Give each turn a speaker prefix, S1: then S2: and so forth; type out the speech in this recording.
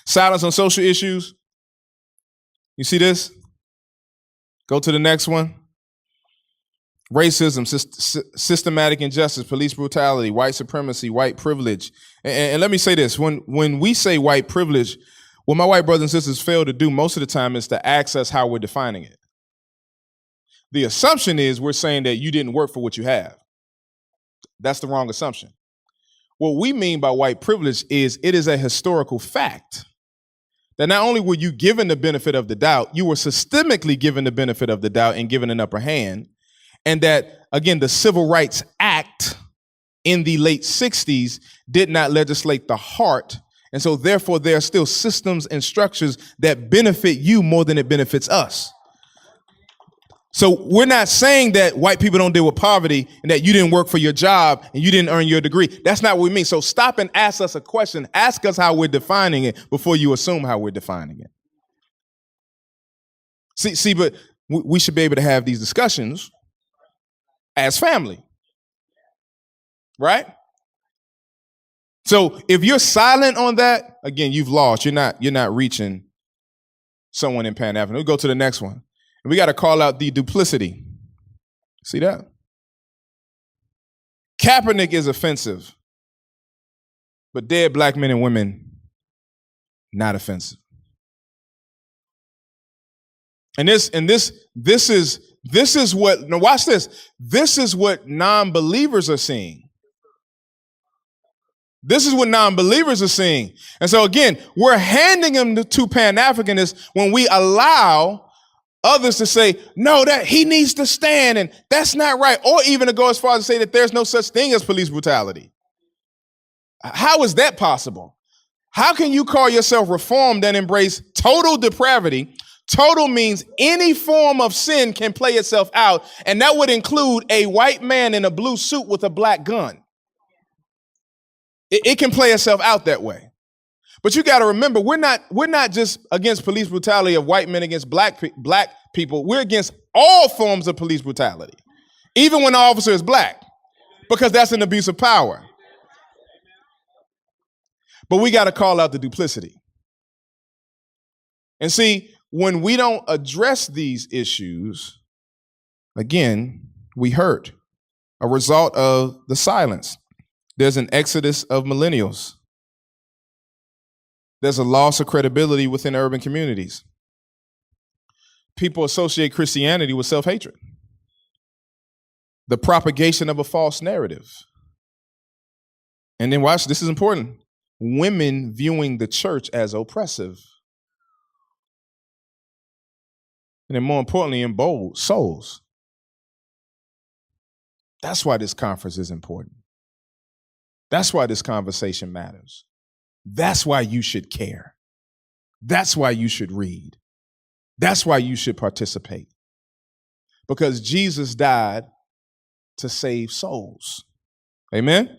S1: Silence on social issues. You see this? Go to the next one. Racism, systematic injustice, police brutality, white supremacy, white privilege. And let me say this, when we say white privilege, what my white brothers and sisters fail to do most of the time is to access how we're defining it. The assumption is we're saying that you didn't work for what you have. That's the wrong assumption. What we mean by white privilege is it is a historical fact that not only were you given the benefit of the doubt, you were systemically given the benefit of the doubt and given an upper hand. And that, again, the Civil Rights Act in the late 60s did not legislate the heart. And so, therefore, there are still systems and structures that benefit you more than it benefits us. So we're not saying that white people don't deal with poverty and that you didn't work for your job and you didn't earn your degree. That's not what we mean. So stop and ask us a question. Ask us how we're defining it before you assume how we're defining it. See, but we should be able to have these discussions as family, right? So if you're silent on that, again, you've lost. You're not reaching someone in Pan-African. We'll go to the next one. And we got to call out the duplicity. See that? Kaepernick is offensive, but dead black men and women, not offensive. And this is what, now watch this. This is what non-believers are seeing. This is what non-believers are seeing. And so again, we're handing them to Pan-Africanists when we allow others to say, no, that he needs to stand and that's not right. Or even to go as far as to say that there's no such thing as police brutality. How is that possible? How can you call yourself reformed and embrace total depravity? Total means any form of sin can play itself out, and that would include a white man in a blue suit with a black gun. It can play itself out that way. But you got to remember, we're not just against police brutality of white men against black people. We're against all forms of police brutality, even when the officer is black, because that's an abuse of power. But we got to call out the duplicity. And see, when we don't address these issues, again, we hurt. A result of the silence. There's an exodus of millennials. There's a loss of credibility within urban communities. People associate Christianity with self-hatred. The propagation of a false narrative. And then watch, this is important. Women viewing the church as oppressive. And then more importantly, emboldened souls. That's why this conference is important. That's why this conversation matters. That's why you should care. That's why you should read. That's why you should participate. Because Jesus died to save souls. Amen?